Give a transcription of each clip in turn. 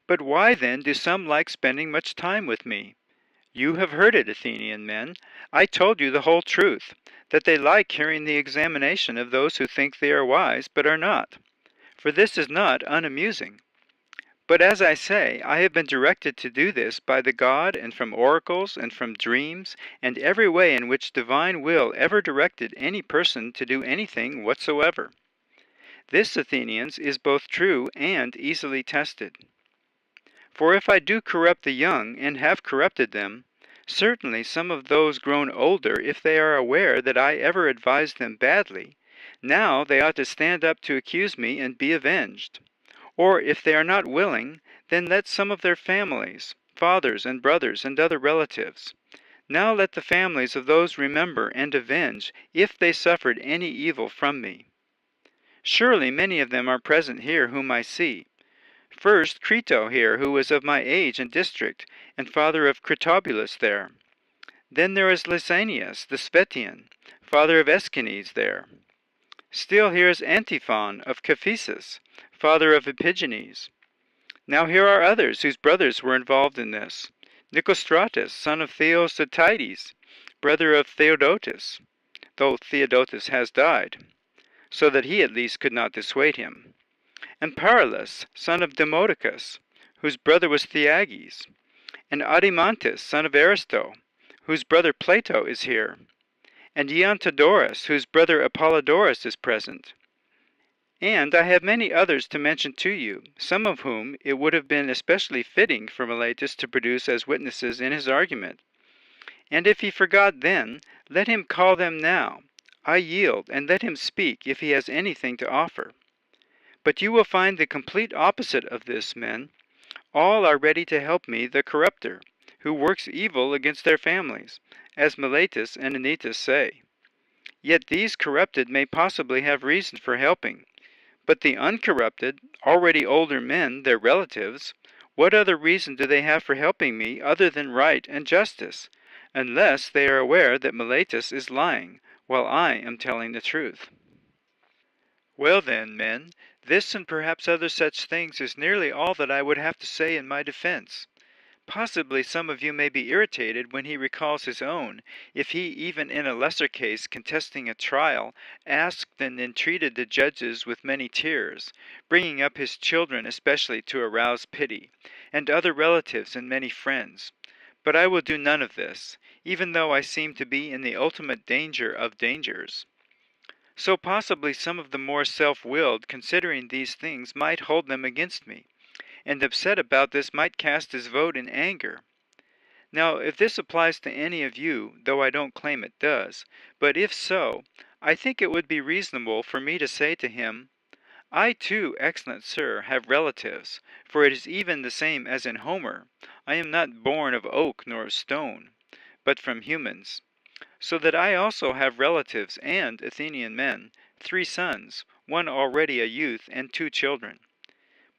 But why then do some like spending much time with me? You have heard it, Athenian men. I told you the whole truth, that they like hearing the examination of those who think they are wise, but are not. For this is not unamusing. But as I say, I have been directed to do this by the god, and from oracles, and from dreams, and every way in which divine will ever directed any person to do anything whatsoever. This, Athenians, is both true and easily tested. For if I do corrupt the young, and have corrupted them, certainly some of those grown older, if they are aware that I ever advised them badly, now they ought to stand up to accuse me and be avenged. Or if they are not willing, then let some of their families, fathers and brothers and other relatives. Now let the families of those remember and avenge if they suffered any evil from me. Surely many of them are present here whom I see. First, Crito here, who was of my age and district, and father of Critobulus there. Then there is Lysanias, the Sphetian, father of Aeschines there. Still here is Antiphon of Cephisus, father of Epigenes. Now here are others whose brothers were involved in this. Nicostratus, son of Theocytides, brother of Theodotus, though Theodotus has died, so that he at least could not dissuade him. And Paralus, son of Demodocus, whose brother was Theages, and Adimantus, son of Aristo, whose brother Plato is here, and Leontodorus, whose brother Apollodorus is present. And I have many others to mention to you, some of whom it would have been especially fitting for Meletus to produce as witnesses in his argument. And if he forgot then, let him call them now. I yield, and let him speak if he has anything to offer. But you will find the complete opposite of this, men. All are ready to help me, the corrupter, who works evil against their families, as Meletus and Anytus say. Yet these corrupted may possibly have reason for helping. But the uncorrupted, already older men, their relatives, what other reason do they have for helping me other than right and justice, unless they are aware that Meletus is lying, while I am telling the truth? Well then, men, this and perhaps other such things is nearly all that I would have to say in my defense. Possibly some of you may be irritated when he recalls his own, if he, even in a lesser case contesting a trial, asked and entreated the judges with many tears, bringing up his children especially to arouse pity, and other relatives and many friends. But I will do none of this, even though I seem to be in the ultimate danger of dangers. So possibly some of the more self-willed, considering these things, might hold them against me, and upset about this might cast his vote in anger. Now, if this applies to any of you, though I don't claim it does, but if so, I think it would be reasonable for me to say to him, I too, excellent sir, have relatives, for it is even the same as in Homer. I am not born of oak nor of stone, but from humans. So that I also have relatives and Athenian men, 3 sons, one already a youth, and 2 children.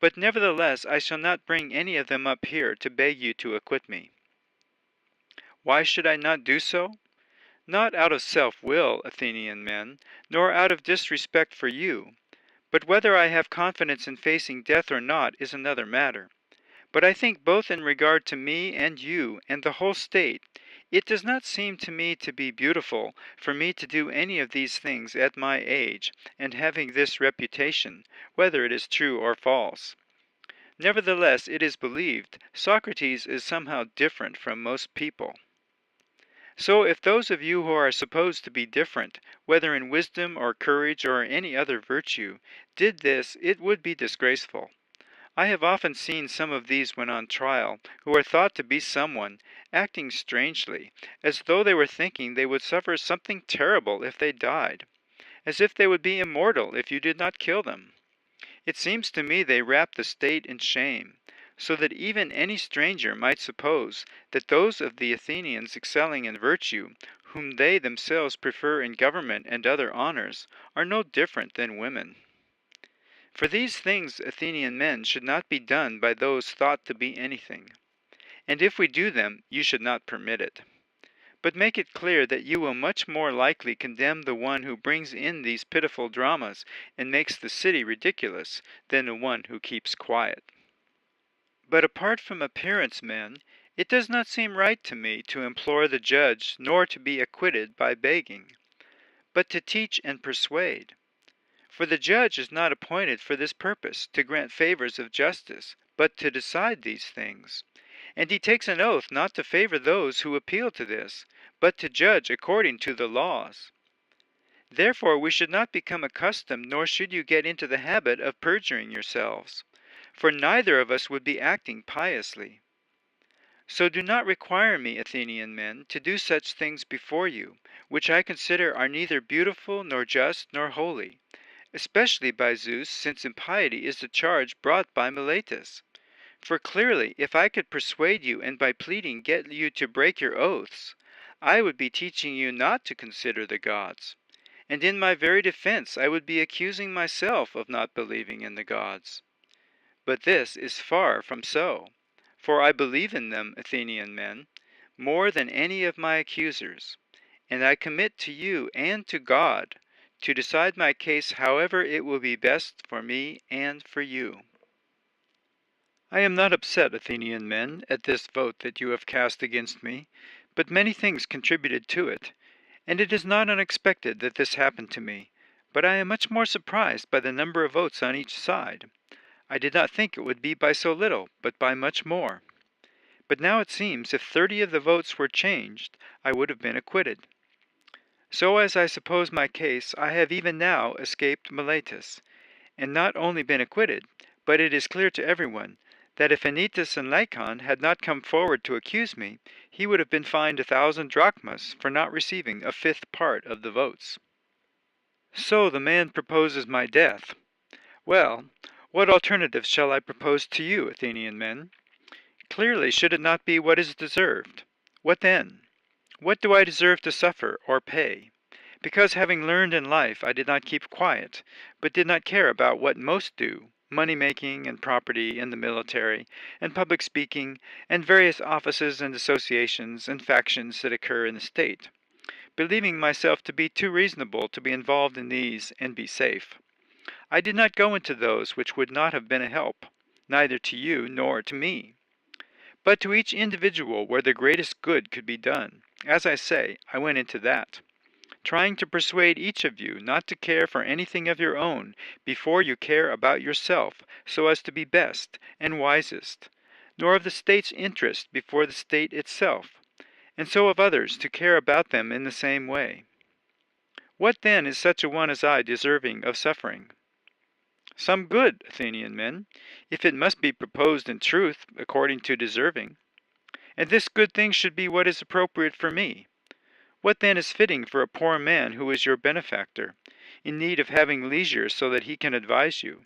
But nevertheless I shall not bring any of them up here to beg you to acquit me. Why should I not do so? Not out of self-will, Athenian men, nor out of disrespect for you, but whether I have confidence in facing death or not is another matter. But I think both in regard to me and you and the whole state, it does not seem to me to be beautiful for me to do any of these things at my age, and having this reputation, whether it is true or false. Nevertheless, it is believed Socrates is somehow different from most people. So if those of you who are supposed to be different, whether in wisdom or courage or any other virtue, did this, it would be disgraceful. I have often seen some of these when on trial, who are thought to be someone, acting strangely, as though they were thinking they would suffer something terrible if they died, as if they would be immortal if you did not kill them. It seems to me they wrap the state in shame, so that even any stranger might suppose that those of the Athenians excelling in virtue, whom they themselves prefer in government and other honors, are no different than women. For these things, Athenian men, should not be done by those thought to be anything. And if we do them, you should not permit it. But make it clear that you will much more likely condemn the one who brings in these pitiful dramas and makes the city ridiculous, than the one who keeps quiet. But apart from appearance, men, it does not seem right to me to implore the judge nor to be acquitted by begging, but to teach and persuade. For the judge is not appointed for this purpose, to grant favors of justice, but to decide these things. And he takes an oath not to favor those who appeal to this, but to judge according to the laws. Therefore we should not become accustomed, nor should you get into the habit of perjuring yourselves, for neither of us would be acting piously. So do not require me, Athenian men, to do such things before you, which I consider are neither beautiful, nor just, nor holy, especially by Zeus, since impiety is the charge brought by Meletus. For clearly, if I could persuade you and by pleading get you to break your oaths, I would be teaching you not to consider the gods. And in my very defense I would be accusing myself of not believing in the gods. But this is far from so, for I believe in them, Athenian men, more than any of my accusers, and I commit to you and to God to decide my case however it will be best for me and for you. I am not upset, Athenian men, at this vote that you have cast against me, but many things contributed to it, and it is not unexpected that this happened to me, but I am much more surprised by the number of votes on each side. I did not think it would be by so little, but by much more. But now it seems if 30 of the votes were changed, I would have been acquitted. So as I suppose my case, I have even now escaped Meletus, and not only been acquitted, but it is clear to everyone that if Anytus and Lycon had not come forward to accuse me, he would have been fined 1,000 drachmas for not receiving a fifth part of the votes. So the man proposes my death. Well, what alternative shall I propose to you, Athenian men? Clearly, should it not be what is deserved? What then? What do I deserve to suffer or pay? Because having learned in life I did not keep quiet, but did not care about what most do, money-making and property and the military, and public speaking, and various offices and associations and factions that occur in the state, believing myself to be too reasonable to be involved in these and be safe. I did not go into those which would not have been a help, neither to you nor to me, but to each individual where the greatest good could be done. As I say, I went into that, trying to persuade each of you not to care for anything of your own before you care about yourself, so as to be best and wisest, nor of the state's interest before the state itself, and so of others to care about them in the same way. What then is such a one as I deserving of suffering? Some good, Athenian men, if it must be proposed in truth according to deserving. And this good thing should be what is appropriate for me. What then is fitting for a poor man who is your benefactor, in need of having leisure so that he can advise you?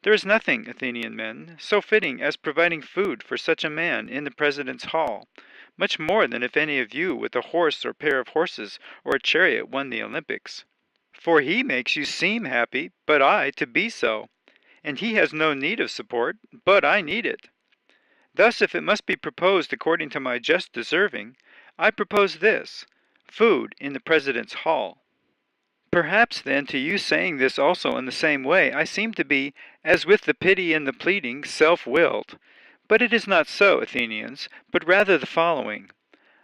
There is nothing, Athenian men, so fitting as providing food for such a man in the president's hall, much more than if any of you with a horse or pair of horses or a chariot won the Olympics. For he makes you seem happy, but I to be so, and he has no need of support, but I need it. Thus, if it must be proposed according to my just deserving, I propose this, food in the President's hall. Perhaps then to you saying this also in the same way, I seem to be, as with the pity and the pleading, self-willed. But it is not so, Athenians, but rather the following.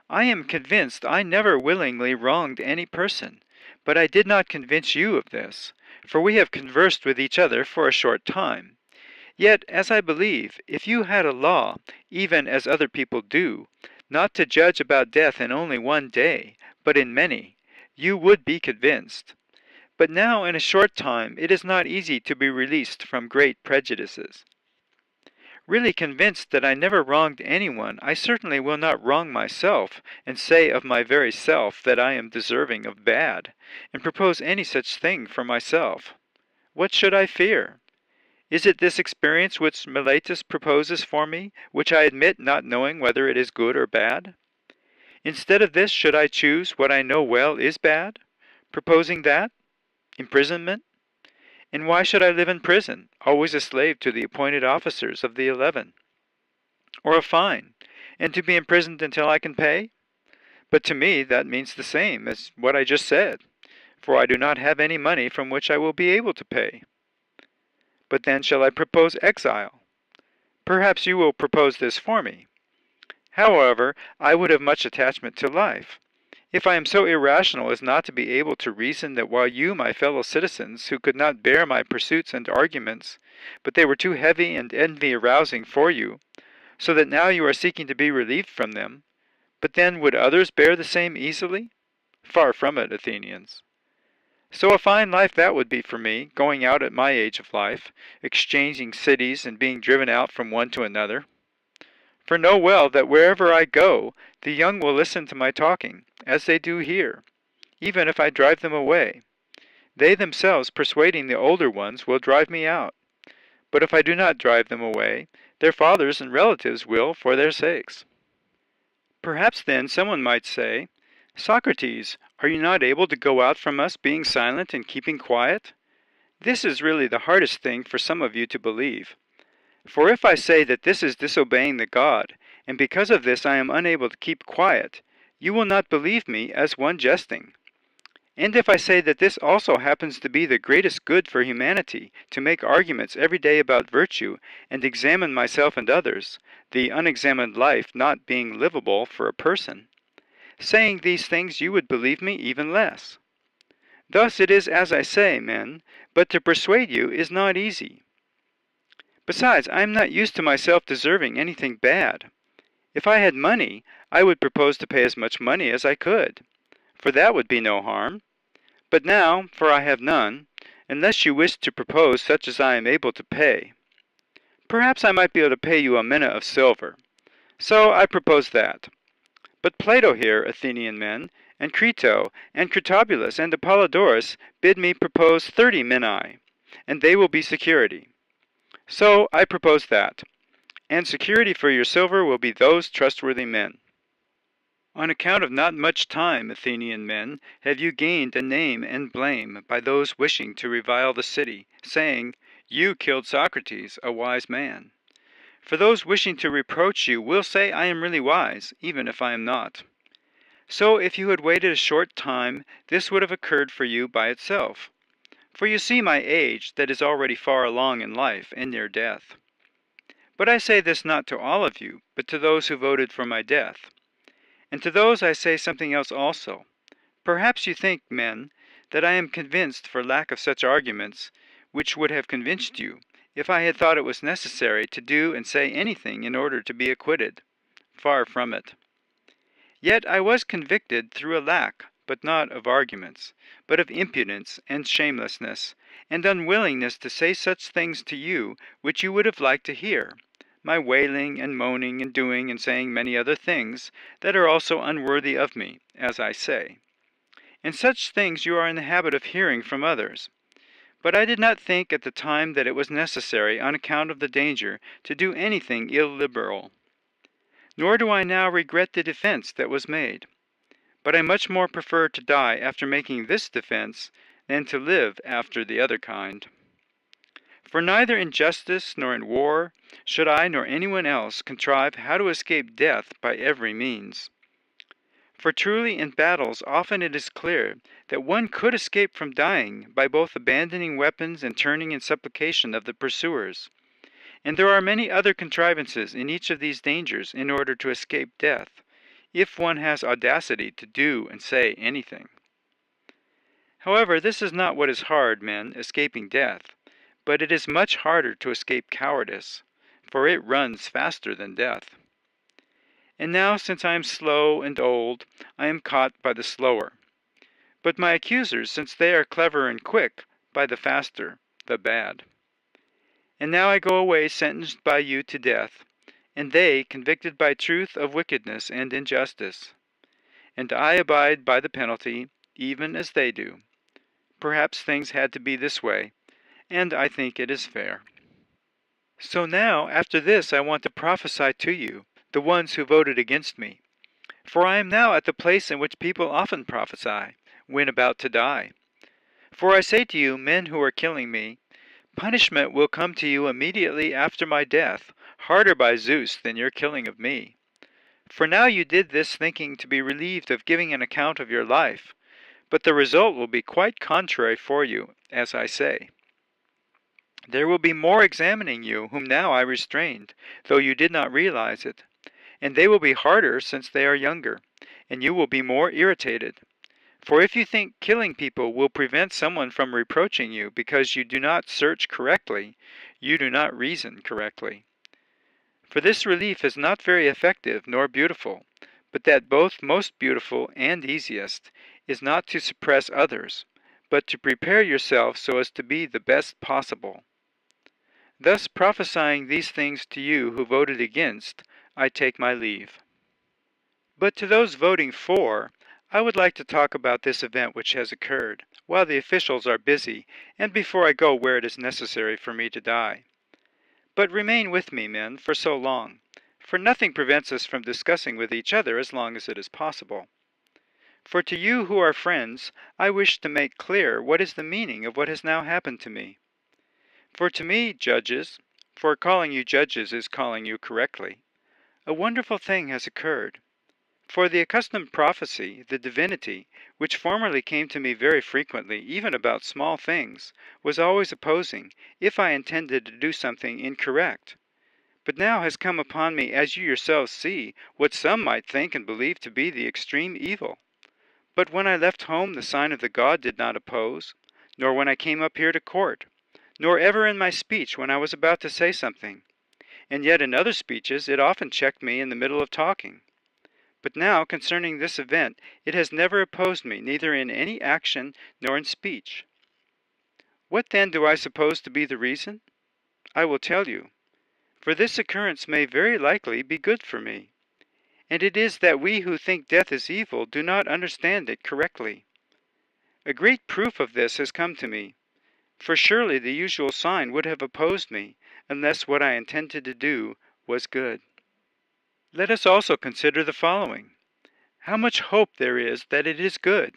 I am convinced I never willingly wronged any person, but I did not convince you of this, for we have conversed with each other for a short time. Yet, as I believe, if you had a law, even as other people do, not to judge about death in only one day, but in many, you would be convinced. But now in a short time it is not easy to be released from great prejudices. Really convinced that I never wronged anyone, I certainly will not wrong myself, and say of my very self that I am deserving of bad, and propose any such thing for myself. What should I fear? Is it this experience which Meletus proposes for me, which I admit not knowing whether it is good or bad? Instead of this, should I choose what I know well is bad, proposing that? Imprisonment? And why should I live in prison, always a slave to the appointed officers of the 11? Or a fine, and to be imprisoned until I can pay? But to me that means the same as what I just said, for I do not have any money from which I will be able to pay. But then shall I propose exile? Perhaps you will propose this for me. However, I would have much attachment to life. If I am so irrational as not to be able to reason that while you, my fellow citizens, who could not bear my pursuits and arguments, but they were too heavy and envy-arousing for you, so that now you are seeking to be relieved from them, but then would others bear the same easily? Far from it, Athenians. So a fine life that would be for me, going out at my age of life, exchanging cities and being driven out from one to another. For know well that wherever I go, the young will listen to my talking, as they do here, even if I drive them away. They themselves, persuading the older ones, will drive me out. But if I do not drive them away, their fathers and relatives will for their sakes. Perhaps then someone might say, Socrates, are you not able to go out from us being silent and keeping quiet? This is really the hardest thing for some of you to believe. For if I say that this is disobeying the God, and because of this I am unable to keep quiet, you will not believe me as one jesting. And if I say that this also happens to be the greatest good for humanity, to make arguments every day about virtue, and examine myself and others, the unexamined life not being livable for a person, saying these things you would believe me even less. Thus it is as I say, men, but to persuade you is not easy. Besides, I am not used to myself deserving anything bad. If I had money, I would propose to pay as much money as I could, for that would be no harm. But now, for I have none, unless you wish to propose such as I am able to pay. Perhaps I might be able to pay you a mina of silver. So I propose that. But Plato here, Athenian men, and Crito, and Critobulus, and Apollodorus bid me propose 30 minae, and they will be security. So I propose that, and security for your silver will be those trustworthy men. On account of not much time, Athenian men, have you gained a name and blame by those wishing to revile the city, saying, You killed Socrates, a wise man. For those wishing to reproach you will say I am really wise, even if I am not. So if you had waited a short time, this would have occurred for you by itself. For you see my age, that is already far along in life and near death. But I say this not to all of you, but to those who voted for my death. And to those I say something else also. Perhaps you think, men, that I am convinced for lack of such arguments, which would have convinced you, if I had thought it was necessary to do and say anything in order to be acquitted. Far from it. Yet I was convicted through a lack, but not of arguments, but of impudence and shamelessness, and unwillingness to say such things to you which you would have liked to hear, my wailing and moaning and doing and saying many other things that are also unworthy of me, as I say. And such things you are in the habit of hearing from others. But I did not think at the time that it was necessary, on account of the danger, to do anything illiberal. Nor do I now regret the defense that was made. But I much more prefer to die after making this defense than to live after the other kind. For neither in justice nor in war should I nor anyone else contrive how to escape death by every means. For truly in battles often it is clear that one could escape from dying by both abandoning weapons and turning in supplication of the pursuers. And there are many other contrivances in each of these dangers in order to escape death, if one has audacity to do and say anything. However, this is not what is hard, men, escaping death, but it is much harder to escape cowardice, for it runs faster than death. And now, since I am slow and old, I am caught by the slower. But my accusers, since they are clever and quick, by the faster, the bad. And now I go away sentenced by you to death, and they convicted by truth of wickedness and injustice. And I abide by the penalty, even as they do. Perhaps things had to be this way, and I think it is fair. So now, after this, I want to prophesy to you, the ones who voted against me. For I am now at the place in which people often prophesy, when about to die. For I say to you, men who are killing me, punishment will come to you immediately after my death, harder by Zeus than your killing of me. For now you did this thinking to be relieved of giving an account of your life, but the result will be quite contrary for you, as I say. There will be more examining you, whom now I restrained, though you did not realize it. And they will be harder since they are younger, and you will be more irritated. For if you think killing people will prevent someone from reproaching you because you do not search correctly, you do not reason correctly. For this relief is not very effective nor beautiful, but that both most beautiful and easiest is not to suppress others, but to prepare yourself so as to be the best possible. Thus prophesying these things to you who voted against, I take my leave. But to those voting for, I would like to talk about this event which has occurred, while the officials are busy, and before I go where it is necessary for me to die. But remain with me, men, for so long, for nothing prevents us from discussing with each other as long as it is possible. For to you who are friends, I wish to make clear what is the meaning of what has now happened to me. For to me, judges, for calling you judges is calling you correctly, a wonderful thing has occurred. For the accustomed prophecy, the divinity, which formerly came to me very frequently, even about small things, was always opposing, if I intended to do something incorrect. But now has come upon me, as you yourselves see, what some might think and believe to be the extreme evil. But when I left home the sign of the god did not oppose, nor when I came up here to court, nor ever in my speech when I was about to say something. And yet in other speeches it often checked me in the middle of talking. But now concerning this event it has never opposed me, neither in any action nor in speech. What then do I suppose to be the reason? I will tell you. For this occurrence may very likely be good for me. And it is that we who think death is evil do not understand it correctly. A great proof of this has come to me, for surely the usual sign would have opposed me, unless what I intended to do was good. Let us also consider the following. How much hope there is that it is good.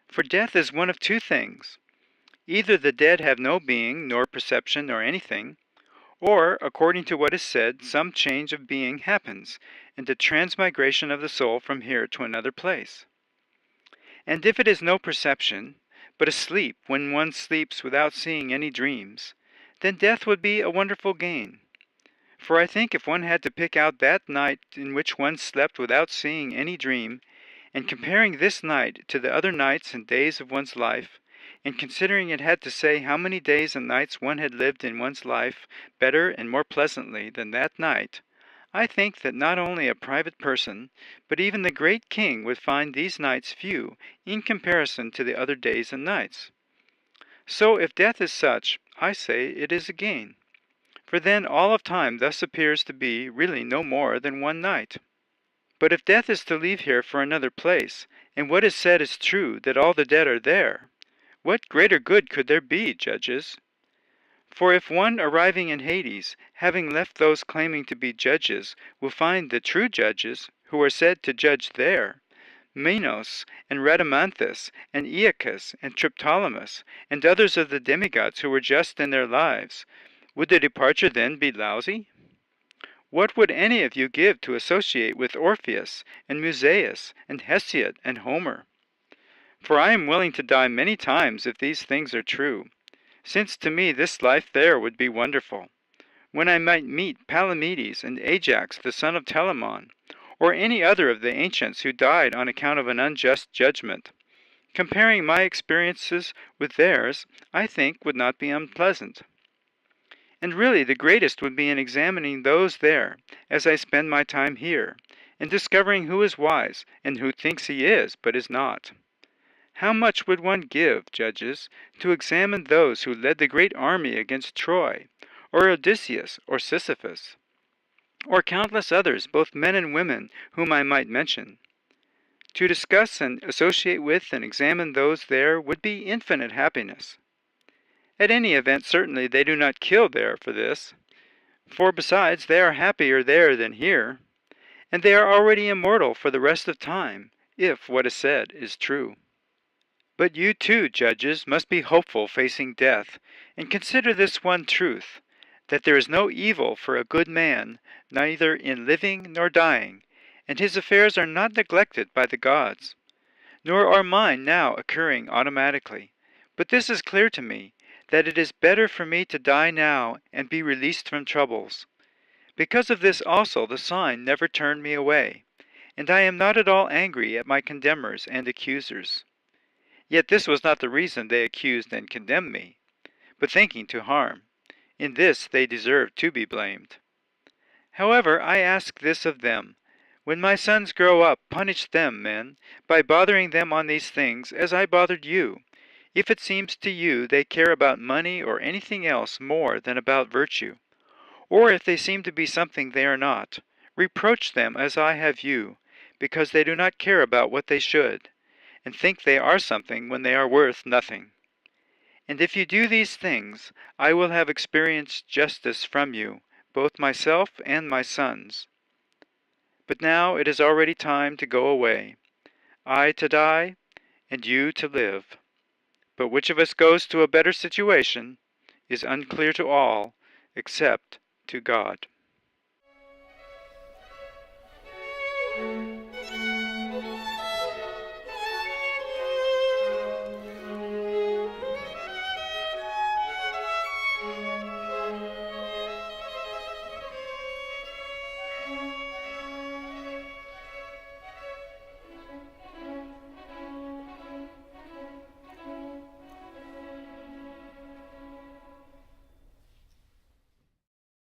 For death is one of two things. Either the dead have no being, nor perception, nor anything, or, according to what is said, some change of being happens, and a transmigration of the soul from here to another place. And if it is no perception, but a sleep when one sleeps without seeing any dreams, then death would be a wonderful gain. For I think if one had to pick out that night in which one slept without seeing any dream, and comparing this night to the other nights and days of one's life, and considering it had to say how many days and nights one had lived in one's life better and more pleasantly than that night, I think that not only a private person, but even the great king would find these nights few in comparison to the other days and nights. So if death is such, I say it is a gain. For then all of time thus appears to be really no more than one night. But if death is to leave here for another place, and what is said is true, that all the dead are there, what greater good could there be, judges? For if one arriving in Hades, having left those claiming to be judges, will find the true judges, who are said to judge there, Minos, and Rhadamanthus, and Aeacus, and Triptolemus, and others of the demigods who were just in their lives, would the departure then be lousy? What would any of you give to associate with Orpheus, and Musaeus, and Hesiod, and Homer? For I am willing to die many times if these things are true, since to me this life there would be wonderful, when I might meet Palamedes and Ajax the son of Telamon, or any other of the ancients who died on account of an unjust judgment. Comparing my experiences with theirs, I think would not be unpleasant. And really the greatest would be in examining those there, as I spend my time here, in discovering who is wise, and who thinks he is, but is not. How much would one give, judges, to examine those who led the great army against Troy, or Odysseus, or Sisyphus, or countless others, both men and women, whom I might mention? To discuss and associate with and examine those there would be infinite happiness. At any event, certainly they do not kill there for this, for besides they are happier there than here, and they are already immortal for the rest of time, if what is said is true. But you too, judges, must be hopeful facing death, and consider this one truth, that there is no evil for a good man, neither in living nor dying, and his affairs are not neglected by the gods. Nor are mine now occurring automatically, but this is clear to me, that it is better for me to die now and be released from troubles. Because of this also the sign never turned me away, and I am not at all angry at my condemners and accusers. Yet this was not the reason they accused and condemned me, but thinking to harm. In this they deserve to be blamed. However, I ask this of them: when my sons grow up, punish them, men, by bothering them on these things, as I bothered you. If it seems to you they care about money or anything else more than about virtue, or if they seem to be something they are not, reproach them as I have you, because they do not care about what they should, and think they are something when they are worth nothing. And if you do these things, I will have experienced justice from you, both myself and my sons. But now it is already time to go away, I to die, and you to live. But which of us goes to a better situation is unclear to all, except to God.